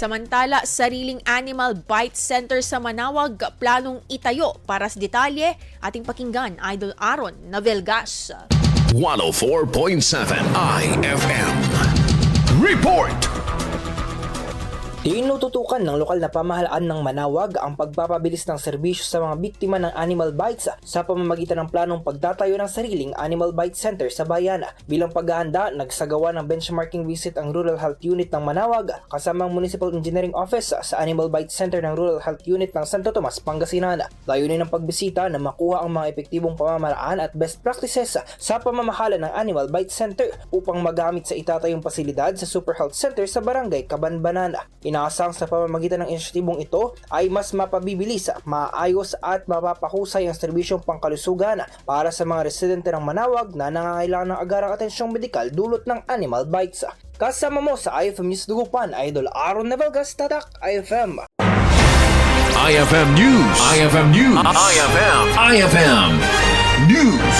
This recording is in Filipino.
Samantala, Sariling Animal Bite Center sa Manaoag, planong itayo. Para sa detalye, ating pakinggan Idol Aaron Navelgas. 104.7 IFM Report! Tinututukan ng lokal na pamahalaan ng Manaoag ang pagpapabilis ng serbisyo sa mga biktima ng animal bites sa pamamagitan ng planong pagtatayo ng sariling Animal Bite Center sa bayan. Bilang paghahanda, nagsagawa ng benchmarking visit ang Rural Health Unit ng Manaoag kasama ang Municipal Engineering Office sa Animal Bite Center ng Rural Health Unit ng Santo Tomas, Pangasinan. Layunin ng pagbisita na makuha ang mga epektibong pamamaraan at best practices sa pamamahala ng Animal Bite Center upang magamit sa itatayong pasilidad sa Super Health Center sa Barangay Cabanbanan. Inaasang sa pamamagitan ng inisyatibong ito ay mas mapabibilis, maayos at mapapahusay ang serbisyong pangkalusugan para sa mga residente ng Manaoag na nangangailangan ng agarang atensyong medikal dulot ng animal bites. Kasama mo sa IFM News Dugupan, Idol Aaron Navelgas, Tatak IFM. IFM News. IFM News. IFM News.